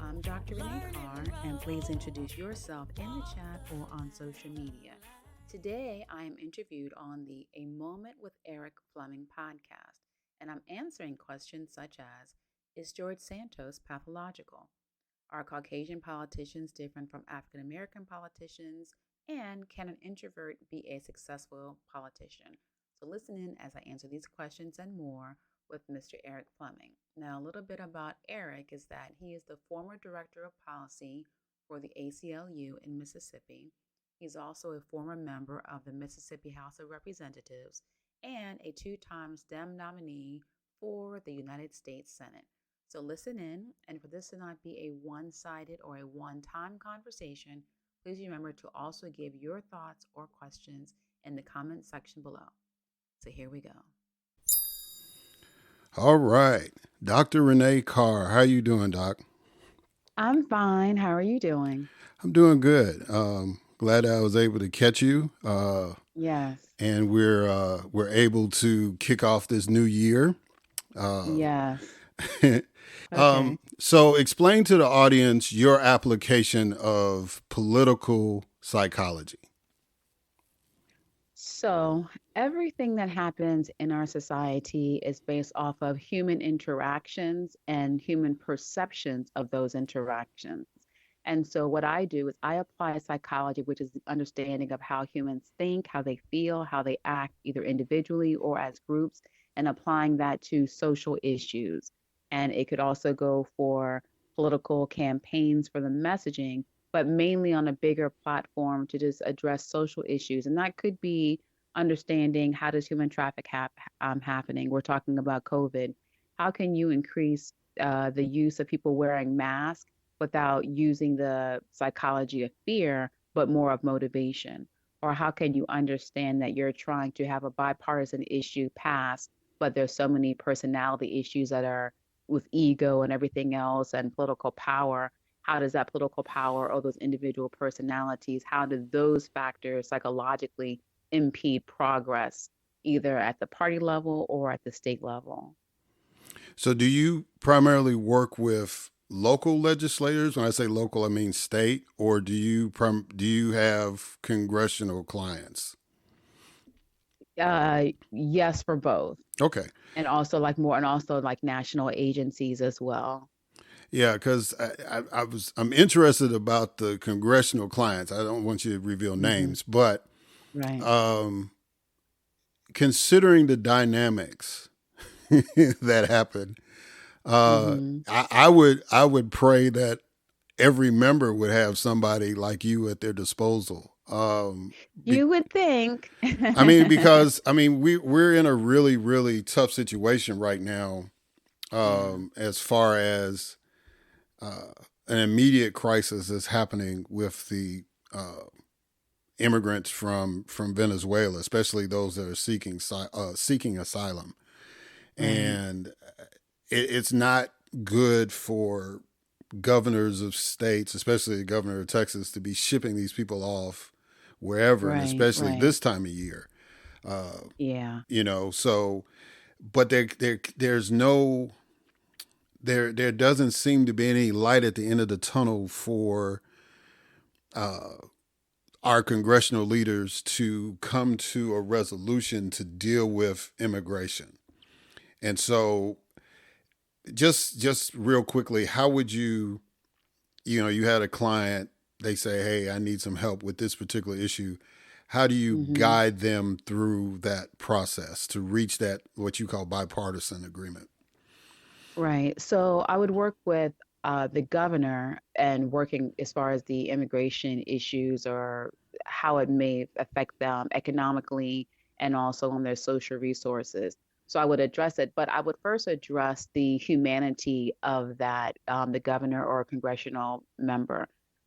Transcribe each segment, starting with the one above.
I'm Dr. Renee Carr, and please introduce yourself in the chat or on social media. Today, I am interviewed on the A Moment with Erik Flemming podcast, and I'm answering questions such as: Is George Santos pathological? Are Caucasian politicians different from African American politicians? And can an introvert be a successful politician? So, listen in as I answer these questions and more with Mr. Erik Flemming. Now, a little bit about Erik is that he is the former director of policy for the ACLU in Mississippi. He's also a former member of the Mississippi House of Representatives and a two-time STEM nominee for the United States Senate. So listen in, and for this to not be a one sided or a one time conversation, please remember to also give your thoughts or questions in the comment section below. So here we go. All right. Dr. Renee Carr. How you doing, Doc? I'm fine. How are you doing? I'm doing good. Glad I was able to catch you. Yes. And we're able to kick off this new year. Uh, Yes. Okay. so explain to the audience your application of political psychology. So, everything that happens in our society is based off of human interactions and human perceptions of those interactions. And so, what I do is I apply psychology, which is the understanding of how humans think, how they feel, how they act, either individually or as groups, and applying that to social issues. And it could also go for political campaigns for the messaging, but mainly on a bigger platform to just address social issues. And that could be understanding how does human traffic happening. We're talking about COVID. How can you increase the use of people wearing masks without using the psychology of fear, but more of motivation? Or how can you understand that you're trying to have a bipartisan issue passed, but there's so many personality issues that are with ego and everything else and political power? How does that political power or those individual personalities, how do those factors psychologically impede progress, either at the party level or at the state level? So do you primarily work with local legislators? When I say local, I mean state, or do you have congressional clients? Yes, for both. Okay. And also like more, and also like national agencies as well. Yeah, because I'm interested about the congressional clients. I don't want you to reveal Hmm. names, but Right. um, considering the dynamics that happen, Hmm. I would pray that every member would have somebody like you at their disposal. Be, You would think. I mean, because I mean we're in a really tough situation right now, Yeah. as far as uh, an immediate crisis is happening with the immigrants from Venezuela, especially those that are seeking asylum, Right. and it's not good for governors of states, especially the governor of Texas, to be shipping these people off wherever, and Right. especially Right. this time of year. Uh, Yeah. so, but there's no there doesn't seem to be any light at the end of the tunnel for uh, our congressional leaders to come to a resolution to deal with immigration. And so, just real quickly, how would you had a client, they say, "Hey, I need some help with this particular issue." How do you Hmm. guide them through that process to reach that what you call bipartisan agreement? Right. So I would work with the governor and working as far as the immigration issues or how it may affect them economically and also on their social resources. So I would address it, but I would first address the humanity of that, the governor or congressional member,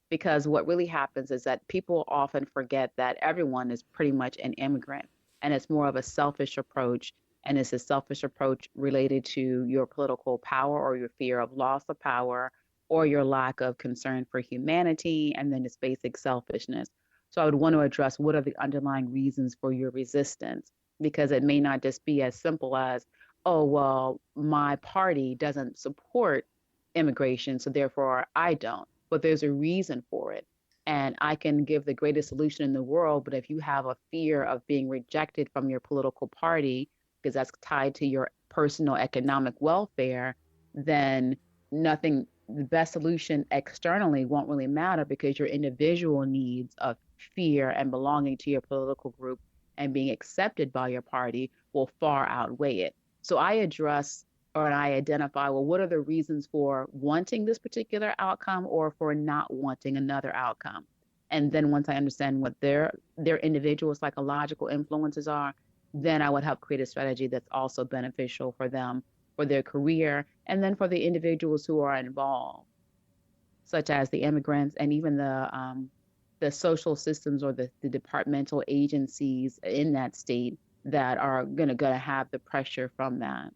because what really happens is that people often forget that everyone is pretty much an immigrant, and it's more of a selfish approach, and it's a selfish approach related to your political power or your fear of loss of power or your lack of concern for humanity, and then it's basic selfishness. So I would want to address what are the underlying reasons for your resistance, because it may not just be as simple as, oh, well, my party doesn't support immigration, so therefore I don't. But there's a reason for it. And I can give the greatest solution in the world, but if you have a fear of being rejected from your political party, because that's tied to your personal economic welfare, then nothing, the best solution externally won't really matter because your individual needs of fear and belonging to your political group and being accepted by your party will far outweigh it. So I address or I identify, well, what are the reasons for wanting this particular outcome or for not wanting another outcome? And then once I understand what their individual psychological influences are, then I would help create a strategy that's also beneficial for them, for their career, and then for the individuals who are involved, such as the immigrants and even the social systems or the departmental agencies in that state that are gonna have the pressure from that.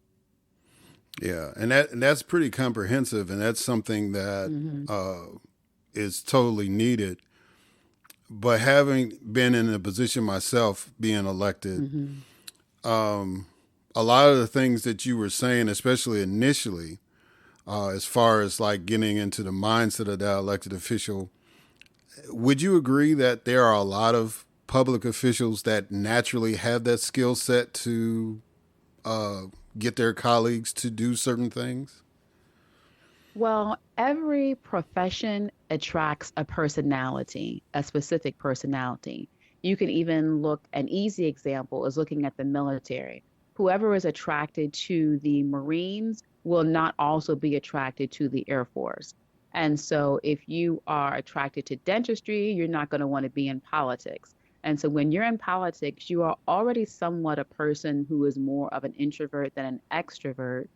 Yeah, and that's pretty comprehensive, and that's something that Hmm. is totally needed. But having been in a position myself, being elected, Hmm. um, a lot of the things that you were saying, especially initially, as far as like getting into the mindset of that elected official, would you agree that there are a lot of public officials that naturally have that skill set to uh, get their colleagues to do certain things? Well, every profession attracts a personality, a specific personality. You can even look, an easy example is looking at the military. Whoever is attracted to the Marines will not also be attracted to the Air Force. And so if you are attracted to dentistry, you're not going to want to be in politics. And so when you're in politics, you are already somewhat a person who is more of an introvert than an extrovert.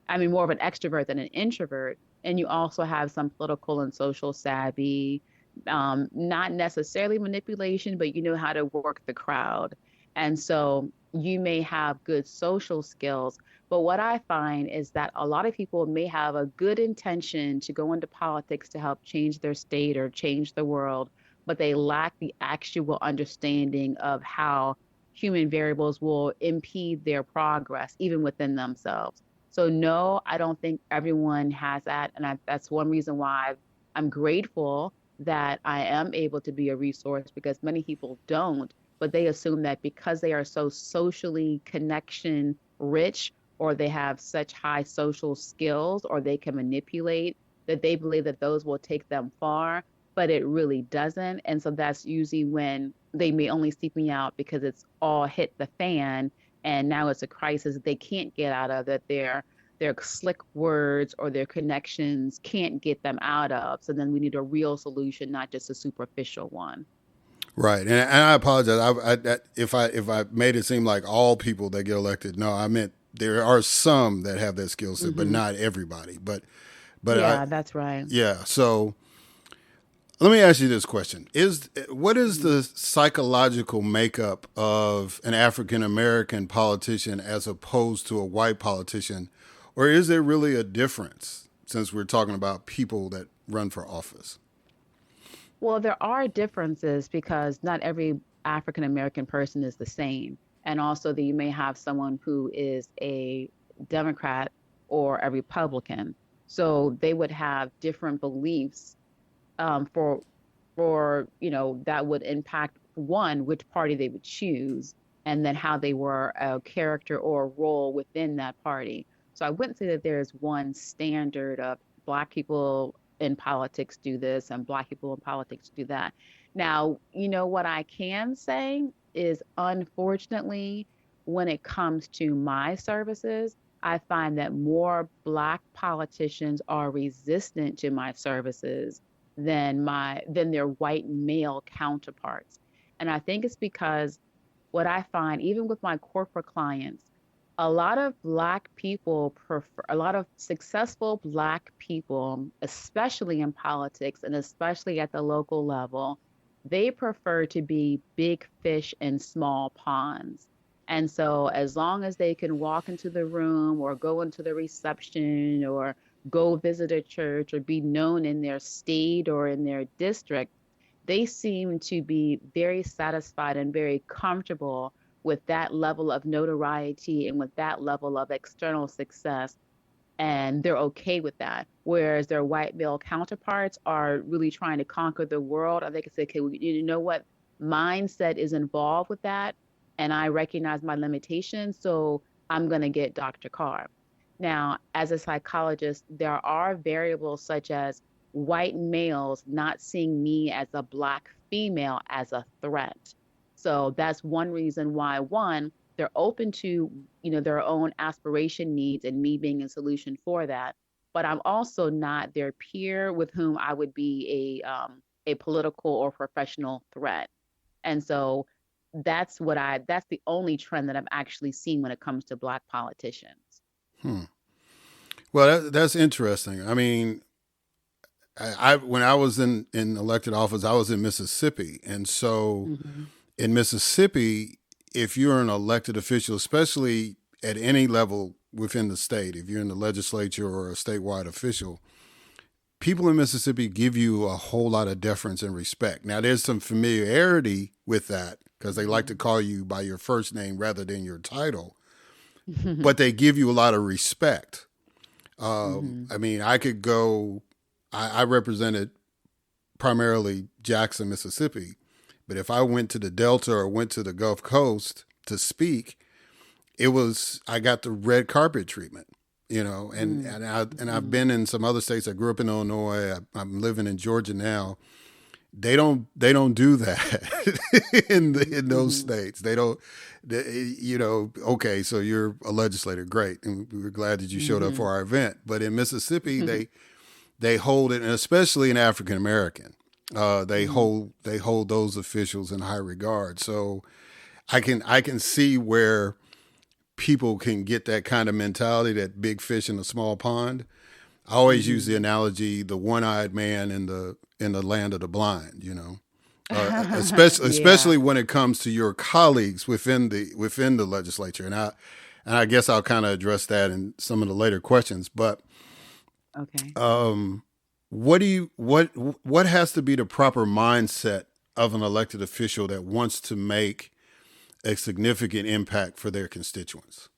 I mean, more of an extrovert than an introvert. And you also have some political and social savvy, not necessarily manipulation, but you know how to work the crowd. And so you may have good social skills. But what I find is that a lot of people may have a good intention to go into politics to help change their state or change the world, but they lack the actual understanding of how human variables will impede their progress, even within themselves. So no, I don't think everyone has that, and that's one reason why I'm grateful that I am able to be a resource because many people don't, but they assume that because they are so socially connection rich or they have such high social skills or they can manipulate that they believe that those will take them far, but it really doesn't. And so that's usually when they may only seek me out because it's all hit the fan and now it's a crisis they can't get out of, that their slick words or their connections can't get them out of. So then we need a real solution, not just a superficial one. Right, and I apologize if I made it seem like all people that get elected. No, I meant there are some that have that skill set, but Hmm. not everybody. But Yeah, that's right. yeah. So let me ask you this question: Is what is Mhm. the psychological makeup of an African American politician as opposed to a white politician, or is there really a difference? Since we're talking about people that run for office. Well, there are differences because not every African American person is the same. And also that you may have someone who is a Democrat or a Republican. So they would have different beliefs for that would impact one which party they would choose and then how they were a character or a role within that party. So I wouldn't say that there's one standard of black people in politics do this and black people in politics do that. Now, what I can say is unfortunately when it comes to my services, I find that more black politicians are resistant to my services than their white male counterparts. And I think it's because what I find, even with my corporate clients, a lot of black people prefer, a lot of successful black people, especially in politics and especially at the local level, they prefer to be big fish in small ponds. And so, as long as they can walk into the room or go into the reception or go visit a church or be known in their state or in their district, they seem to be very satisfied and very comfortable with that level of notoriety and with that level of external success. and they're okay with that. Whereas their white male counterparts are really trying to conquer the world. Or they can say, okay, well, you know what? Mindset is involved with that. And I recognize my limitations. So I'm going to get Dr. Carr. Now, as a psychologist, there are variables such as white males not seeing me as a black female as a threat. So that's one reason why, one, they're open to, their own aspiration needs and me being a solution for that. But I'm also not their peer with whom I would be a political or professional threat. And so that's the only trend that I've actually seen when it comes to black politicians. Hmm. Well, that's interesting. I mean, I when I was in elected office, I was in Mississippi, and so Hmm. in Mississippi, if you're an elected official, especially at any level within the state, if you're in the legislature or a statewide official, people in Mississippi give you a whole lot of deference and respect. Now, there's some familiarity with that because they like to Hmm. call you by your first name rather than your title, Hmm. but they give you a lot of respect. Hmm. I mean, I could go, I represented primarily Jackson, Mississippi, but if I went to the Delta or went to the Gulf Coast to speak, it was, I got the red carpet treatment. You know, and I've Hmm. been in some other states. I grew up in Illinois. I'm living in Georgia now. They don't do that in those Hmm. states. They don't. Okay, so you're a legislator, great, and we were glad that you showed up Hmm. for our event. But in Mississippi, they hold it, and especially in African American, Hmm. they hold those officials in high regard. So I can see where people can get that kind of mentality, that big fish in a small pond. I always use the Hmm. analogy, the one-eyed man in the land of the blind. Especially Yeah. especially when it comes to your colleagues within the legislature, and I guess I'll kind of address that in some of the later questions. But Okay. um, what has to be the proper mindset of an elected official that wants to make a significant impact for their constituents?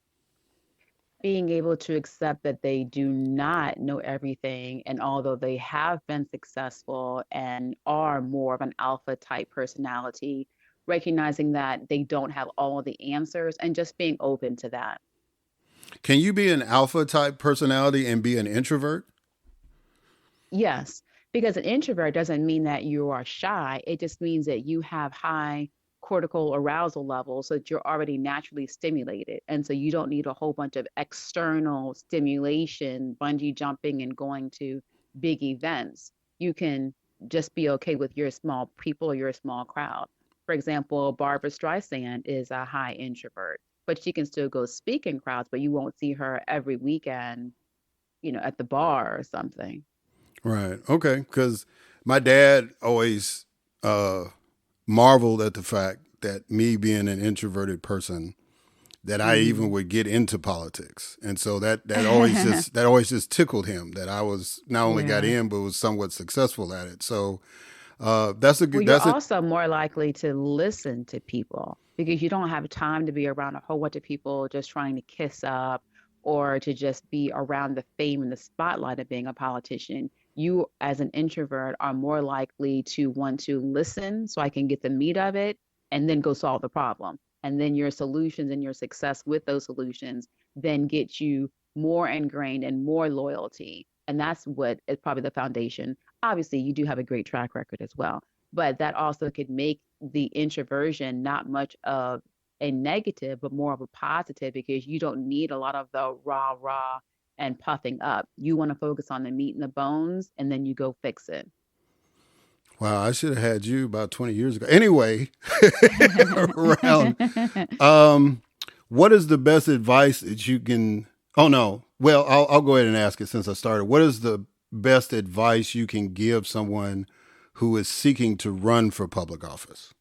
Being able to accept that they do not know everything. And although they have been successful and are more of an alpha type personality, recognizing that they don't have all of the answers and just being open to that. Can you be an alpha type personality and be an introvert? Yes, because an introvert doesn't mean that you are shy. It just means that you have high cortical arousal levels so that you're already naturally stimulated. And so you don't need a whole bunch of external stimulation, bungee jumping and going to big events. You can just be okay with your small people or your small crowd. For example, Barbara Streisand is a high introvert, but she can still go speak in crowds, but you won't see her every weekend, at the bar or something. Right. Okay. Because my dad always uh, marveled at the fact that me being an introverted person, that I even Hmm. would get into politics, and so that always just tickled him that I was not only got Yeah. in but was somewhat successful at it. So that's a Well, good. you're That's it. also more likely to listen to people because you don't have time to be around a whole bunch of people just trying to kiss up or to just be around the fame and the spotlight of being a politician. You, as an introvert, are more likely to want to listen so I can get the meat of it and then go solve the problem. And then your solutions and your success with those solutions then get you more ingrained and more loyalty. And that's what is probably the foundation. Obviously, you do have a great track record as well, but that also could make the introversion not much of a negative, but more of a positive because you don't need a lot of the rah rah and puffing up. You want to focus on the meat and the bones, and then you go fix it. Wow, I should have had you about 20 years ago. Anyway, around. Um, what is the best advice that you can? Oh no. Well, I'll go ahead and ask it since I started. What is the best advice you can give someone who is seeking to run for public office?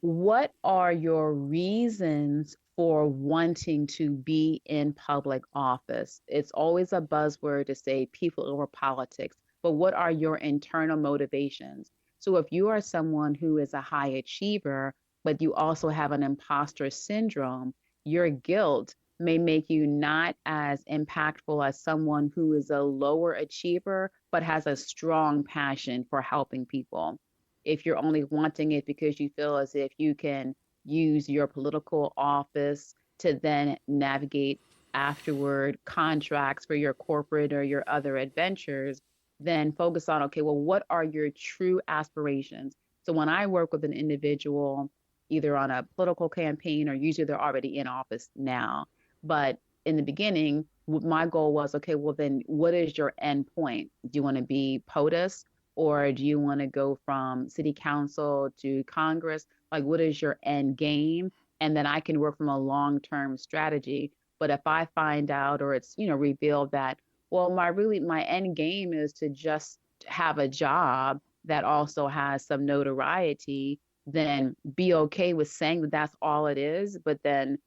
What are your reasons for wanting to be in public office? It's always a buzzword to say people over politics, but what are your internal motivations? So if you are someone who is a high achiever, but you also have an imposter syndrome, your guilt may make you not as impactful as someone who is a lower achiever but has a strong passion for helping people. If you're only wanting it because you feel as if you can use your political office to then navigate afterward contracts for your corporate or your other adventures, then focus on, okay, well, what are your true aspirations? So when I work with an individual, either on a political campaign or usually they're already in office now, but in the beginning, my goal was, okay, well, then what is your end point? Do you want to be POTUS, or do you want to go from city council to Congress? Like, what is your end game? And then I can work from a long-term strategy. But if I find out, or it's, revealed that, well, my end game is to just have a job that also has some notoriety, then be okay with saying that that's all it is, but then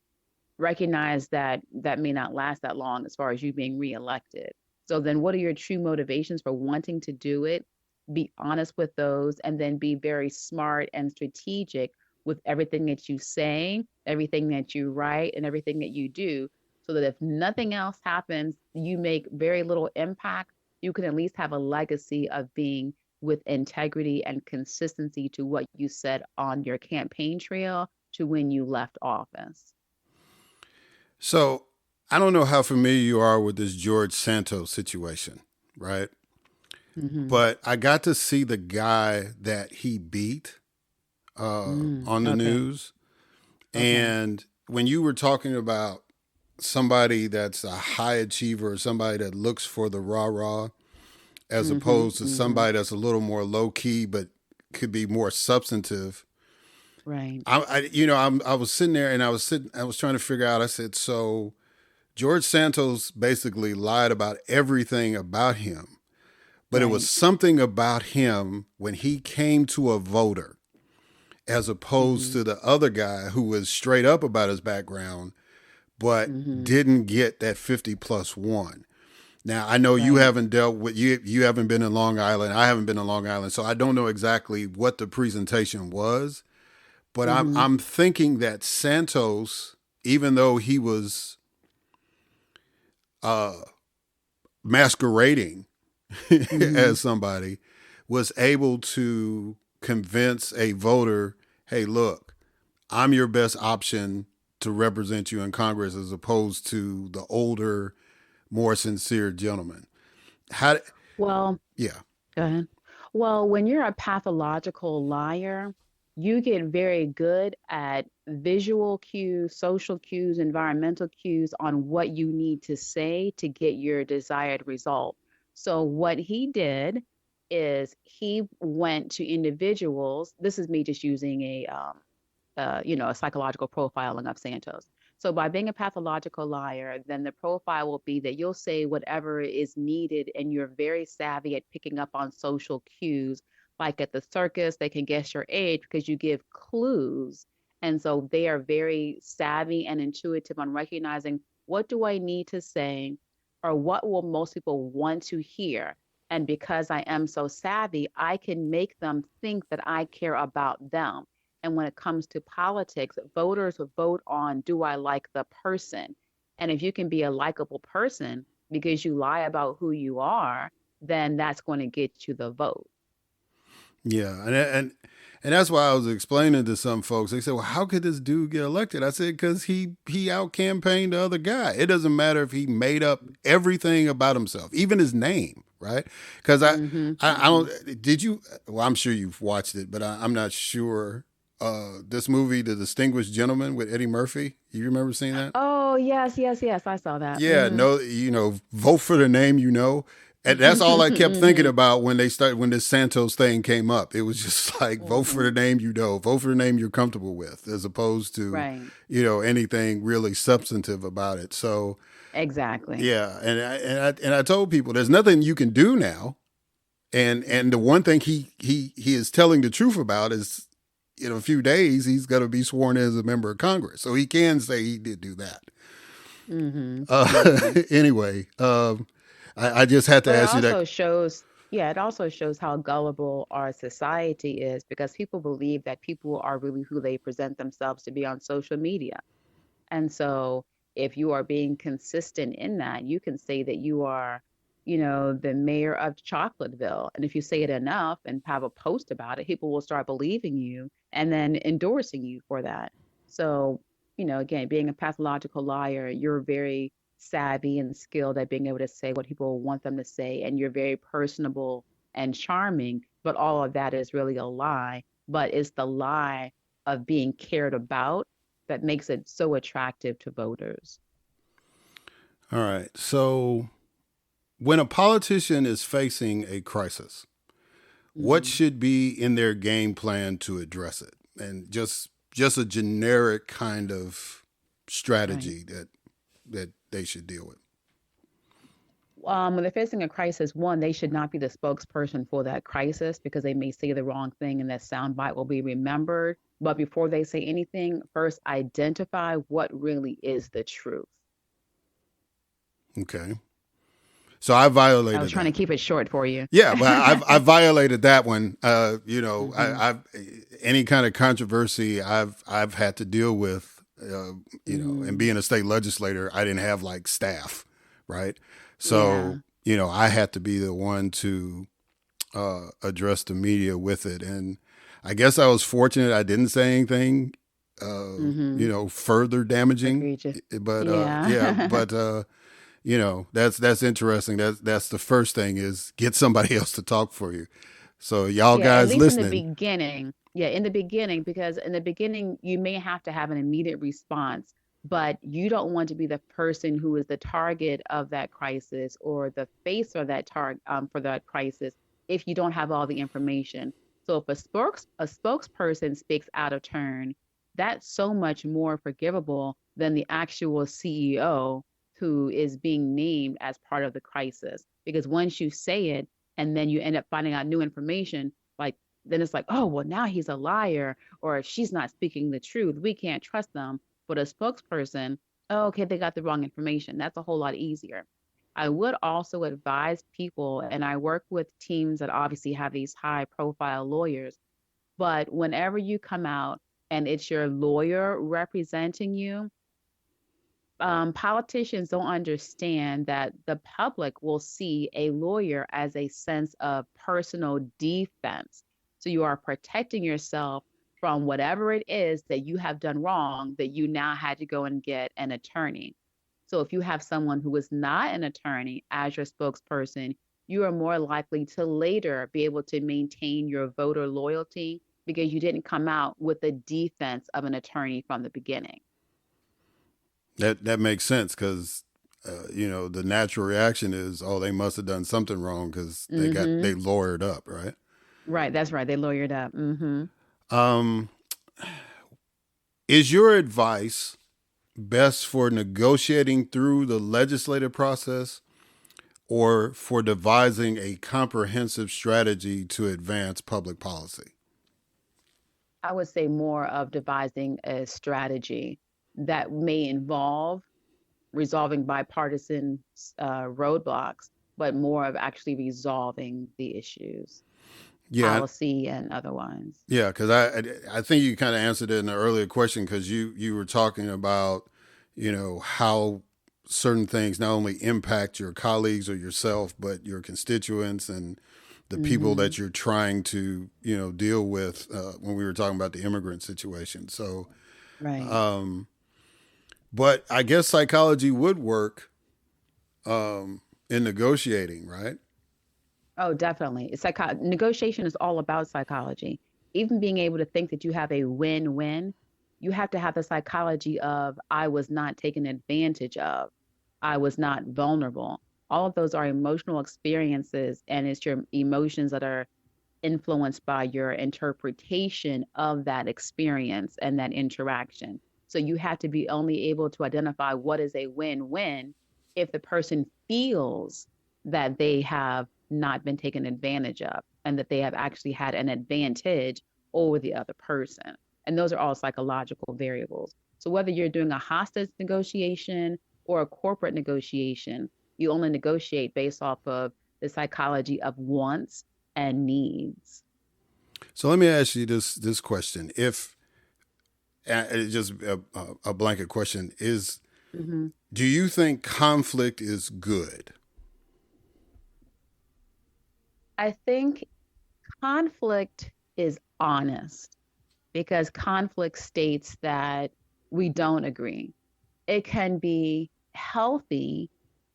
recognize that that may not last that long as far as you being reelected. So then what are your true motivations for wanting to do it? Be honest with those, and then be very smart and strategic with everything that you say, everything that you write, and everything that you do, so that if nothing else happens, you make very little impact. You can at least have a legacy of being with integrity and consistency to what you said on your campaign trail to when you left office. So I don't know how familiar you are with this George Santos situation, right? Mm-hmm. But I got to see the guy that he beat on the Okay. news. Okay. And when you were talking about somebody that's a high achiever, somebody that looks for the rah rah, as Mm-hmm. opposed to Mm-hmm. somebody that's a little more low key, but could be more substantive. Right. I was sitting there and I was trying to figure out. I said, so George Santos basically lied about everything about him, but it was Right. something about him when he came to a voter, as opposed Mm-hmm. to the other guy who was straight up about his background, but Mm-hmm. didn't get that 50 plus one. Now I know you Right. haven't dealt with you haven't been in Long Island. I haven't been in Long Island, so I don't know exactly what the presentation was. But Mm-hmm. I'm thinking that Santos, even though he was uh, masquerading Mm-hmm. as somebody, was able to convince a voter, hey, look, I'm your best option to represent you in Congress as opposed to the older, more sincere gentleman. How, Well, yeah. go ahead. Well, when you're a pathological liar, you get very good at visual cues, social cues, environmental cues on what you need to say to get your desired result. So, what he did is he went to individuals. This is me just using a psychological profiling of Santos. So by being a pathological liar, then the profile will be that you'll say whatever is needed, and you're very savvy at picking up on social cues. Like at the circus, they can guess your age because you give clues. And so they are very savvy and intuitive on recognizing, what do I need to say, or what will most people want to hear. And because I am so savvy, I can make them think that I care about them. And when it comes to politics, voters vote on, do I like the person? And if you can be a likable person because you lie about who you are, then that's going to get you the vote. Yeah, and that's why I was explaining to some folks. They said, "Well, how could this dude get elected?" I said, "Because he out campaigned the other guy. It doesn't matter if he made up everything about himself, even his name, right? Because Mm-hmm. I Mm-hmm. don't. Did you? Well, I'm sure you've watched it, but I'm not sure. This movie, The Distinguished Gentleman with Eddie Murphy. You remember seeing that? Oh, yes, yes, yes. I saw that. Yeah, Mm-hmm. no, vote for the name you know. And that's all I kept thinking Mm-hmm. about when this Santos thing came up. It was just like vote for Mm-hmm. the name you know, vote for the name you're comfortable with, as opposed to, Right. anything really substantive about it. So Exactly. yeah, and I told people there's nothing you can do now. And the one thing he is telling the truth about is in a few days he's going to be sworn in as a member of Congress, so he can say he did do that. Mm-hmm. Mm-hmm. Anyway, I just had to But it ask you that. also shows, yeah, it also shows how gullible our society is, because people believe that people are really who they present themselves to be on social media. And so if you are being consistent in that, you can say that you are, the mayor of Chocolateville. And if you say it enough and have a post about it, people will start believing you and then endorsing you for that. So, again, being a pathological liar, you're very savvy and skilled at being able to say what people want them to say, and you're very personable and charming, but all of that is really a lie. But it's the lie of being cared about that makes it so attractive to voters. All right. So when a politician is facing a crisis, what Mhm. should be in their game plan to address it? And just a generic kind of Right. strategy that they should deal with. When they're facing a crisis, one, they should not be the spokesperson for that crisis because they may say the wrong thing and that soundbite will be remembered. But before they say anything, first identify what really is the truth. Okay. So I I was violated trying to that. keep it short for you. Yeah, but I violated that one. Hmm. I've any kind of controversy I've had to deal with. And Hmm. being a state legislator, I didn't have like staff, right? So Yeah. I had to be the one to address the media with it, and I guess I was fortunate I didn't say anything, Hmm. further damaging. Egregious. But yeah, Yeah. but that's interesting. That's the first thing is get somebody else to talk for you. So y'all Yeah, at guys least in the listening, beginning. Yeah, in the beginning, because in the beginning, you may have to have an immediate response, but you don't want to be the person who is the target of that crisis or the face of that target for that crisis if you don't have all the information. So if a spokesperson speaks out of turn, that's so much more forgivable than the actual CEO who is being named as part of the crisis. Because once you say it, and then you end up finding out new information, like then it's like, oh, well, now he's a liar or she's not speaking the truth. We can't trust them. But a spokesperson, oh, okay, they got the wrong information. That's a whole lot easier. I would also advise people, and I work with teams that obviously have these high profile lawyers, but whenever you come out and it's your lawyer representing you, politicians don't understand that the public will see a lawyer as a sense of personal defense. So you are protecting yourself from whatever it is that you have done wrong that you now had to go and get an attorney. So if you have someone who is not an attorney as your spokesperson, you are more likely to later be able to maintain your voter loyalty because you didn't come out with the defense of an attorney from the beginning. that makes sense because the natural reaction is, oh, they must have done something wrong because they Hmm. lawyered up, right? Right, that's right. They lawyered up. Hmm. Um, is your advice best for negotiating through the legislative process or for devising a comprehensive strategy to advance public policy? I would say more of devising a strategy that may involve resolving bipartisan roadblocks, but more of actually resolving the issues, Yeah, policy and otherwise. yeah, because I think you kind of answered it in an earlier question because you were talking about how certain things not only impact your colleagues or yourself but your constituents and the people Hmm. that you're trying to deal with when we were talking about the immigrant situation. So, Right. um, but I guess psychology would work in negotiating, right? Oh, definitely. Negotiation is all about psychology. Even being able to think that you have a win-win, you have to have the psychology of I was not taken advantage of. I was not vulnerable. All of those are emotional experiences, and it's your emotions that are influenced by your interpretation of that experience and that interaction. So you have to be only able to identify what is a win-win if the person feels that they have not been taken advantage of and that they have actually had an advantage over the other person. And those are all psychological variables. So whether you're doing a hostage negotiation or a corporate negotiation, you only negotiate based off of the psychology of wants and needs. So let me ask you this question: If it's just a blanket question, is Hmm. Do you think conflict is good? I think conflict is honest because conflict states that we don't agree. It can be healthy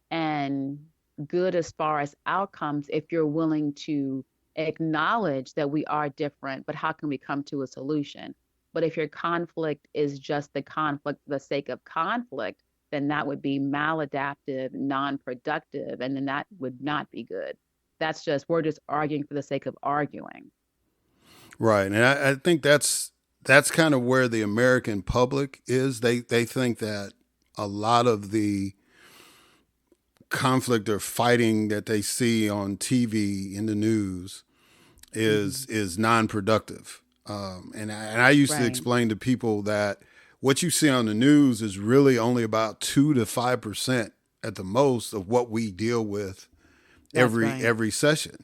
and good as far as outcomes if you're willing to acknowledge that we are different, but how can we come to a solution? But if your conflict is just the conflict for the sake of conflict, then that would be maladaptive, non productive, and then that would not be good. That's just, we're just arguing for the sake of arguing. Right, and I think that's kind of where the American public is. They think that a lot of the conflict or fighting that they see on TV in the news Hmm. is non-productive. And I used to Right. explain to people that what you see on the news is really only about 2 to 5% at the most of what we deal with That's right. every session.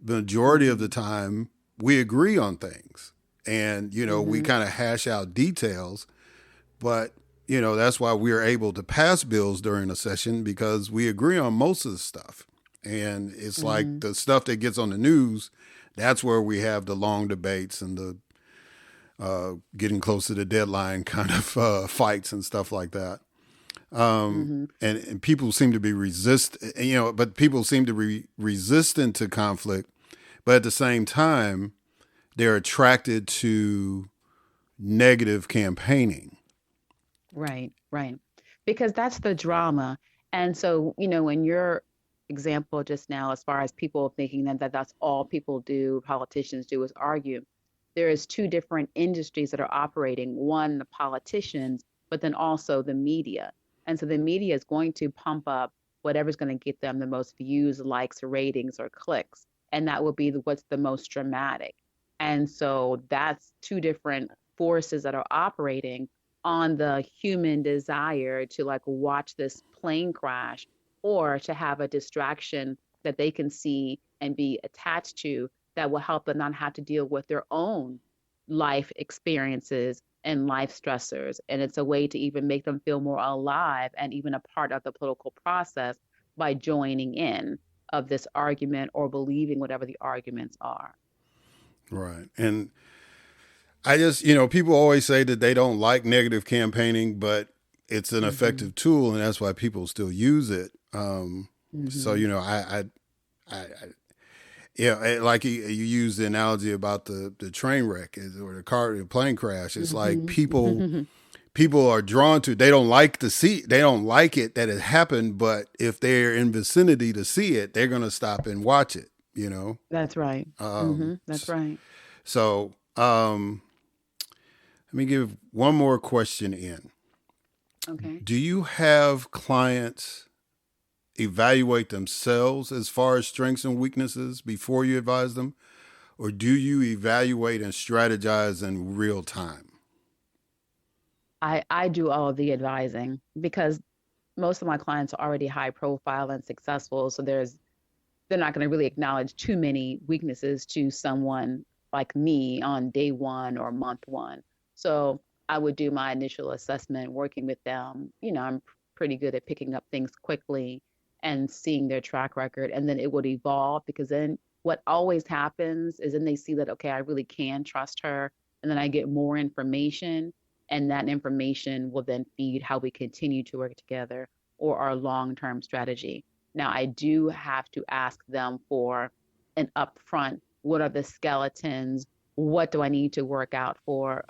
The majority of the Hmm. time, we agree on things, and we Hmm. kind of hash out details. But that's why we are able to pass bills during a session because we agree on most of the stuff. And it's like Hmm. the stuff that gets on the news, that's where we have the long debates and the getting close to the deadline kind of fights and stuff like that. Hmm. And people seem to be but people seem to be resistant to conflict, but at the same time, they're attracted to negative campaigning. Right, right. Because that's the drama. And so, in your example just now, as far as people thinking that that's all people do, politicians do is argue, there is two different industries that are operating. One, the politicians, but then also the media. And so the media is going to pump up whatever's going to get them the most views, likes, ratings, or clicks. And that will be what's the most dramatic. And so that's two different forces that are operating on the human desire to like watch this plane crash or to have a distraction that they can see and be attached to that will help them not have to deal with their own life experiences and life stressors. And it's a way to even make them feel more alive and even a part of the political process by joining in of this argument or believing whatever the arguments are. Right. And I just, people always say that they don't like negative campaigning, but it's an Mm-hmm. effective tool, and that's why people still use it. So, Mm-hmm. I yeah, like you used the analogy about the train wreck or the plane crash. It's like Mm-hmm. people are drawn to. They don't like to see. They don't like it that it happened, but if they're in vicinity to see it, they're gonna stop and watch it. That's right. Um, Mm-hmm. That's right. so let me give one more question in. Okay. Do you have clients evaluate themselves as far as strengths and weaknesses before you advise them? Or do you evaluate and strategize in real time? I do all of the advising because most of my clients are already high profile and successful. So they're not going to really acknowledge too many weaknesses to someone like me on day one or month one. So I would do my initial assessment working with them. I'm pretty good at picking up things quickly and seeing their track record. And then it would evolve because then what always happens is then they see that, okay, I really can trust her. And then I get more information. And that information will then feed how we continue to work together or our long term strategy. Now, I do have to ask them for an upfront, what are the skeletons? What do I need to look out for?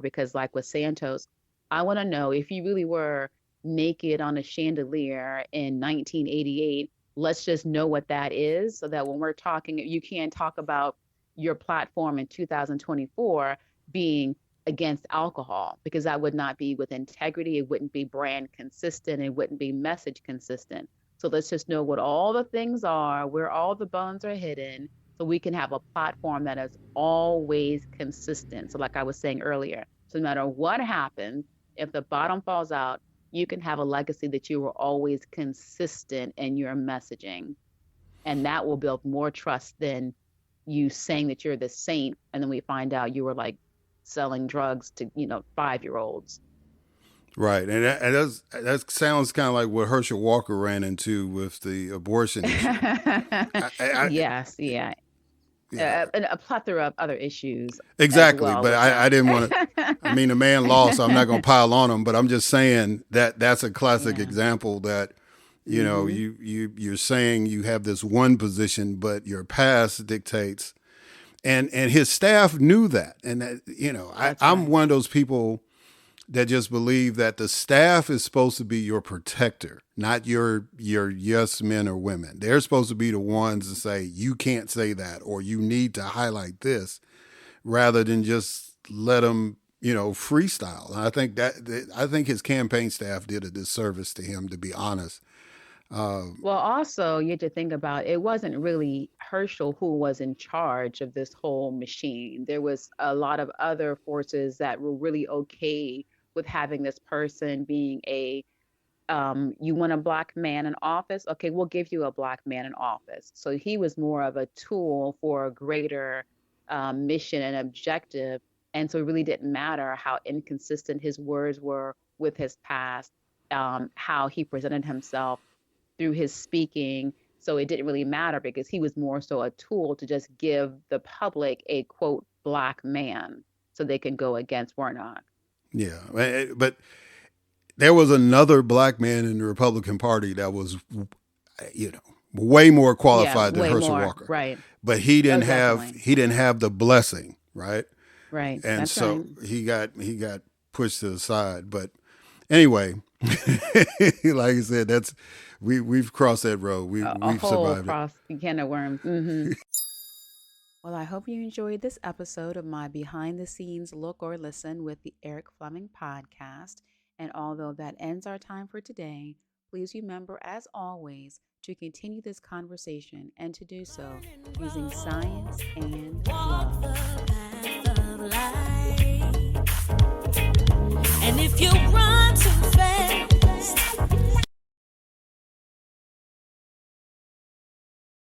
Because like with Santos, I want to know if you really were naked on a chandelier in 1988, let's just know what that is so that when we're talking, you can't talk about your platform in 2024 being against alcohol because that would not be with integrity. It wouldn't be brand consistent. It wouldn't be message consistent. So let's just know what all the things are, where all the bones are hidden, so we can have a platform that is always consistent. So, like I was saying earlier, so no matter what happens, if the bottom falls out, you can have a legacy that you were always consistent in your messaging. And that will build more trust than you saying that you're the saint. And then we find out you were like selling drugs to, 5-year olds. Right, and that sounds kind of like what Herschel Walker ran into with the abortion issue. I Yes, yeah. yeah, And a plethora of other issues as exactly. well But with I that. didn't want to. I mean, the man lost, so I'm not going to pile on him. But I'm just saying that that's a classic Yeah. example that Hmm. you're saying you have this one position, but your past dictates, and his staff knew that, and that, That's I'm right. one of those people that just believe that the staff is supposed to be your protector, not your yes men or women. They're supposed to be the ones to say you can't say that or you need to highlight this, rather than just let them freestyle. And I think his campaign staff did a disservice to him, to be honest. Well, also, you have to think about it wasn't really Herschel who was in charge of this whole machine. There was a lot of other forces that were really okay with having this person being a you want a black man in office? Okay, we'll give you a black man in office. So he was more of a tool for a greater mission and objective. And so it really didn't matter how inconsistent his words were with his past, how he presented himself through his speaking. So it didn't really matter because he was more so a tool to just give the public a quote black man so they can go against Warnock. Yeah, but there was another black man in the Republican Party that was, you know, way more Yeah, qualified than way Herschel more. Walker, Right. but Oh, definitely. he didn't have the blessing, right? Right. And That's right. so he got pushed to the side. But anyway, like I said, that's we've crossed that road. A We've whole survived it. cross can of worms. Well, I hope you enjoyed this episode of my behind the scenes look or listen with the Erik Flemming podcast. And although that ends our time for today, please remember, as always, to continue this conversation and to do so using science and love. And if you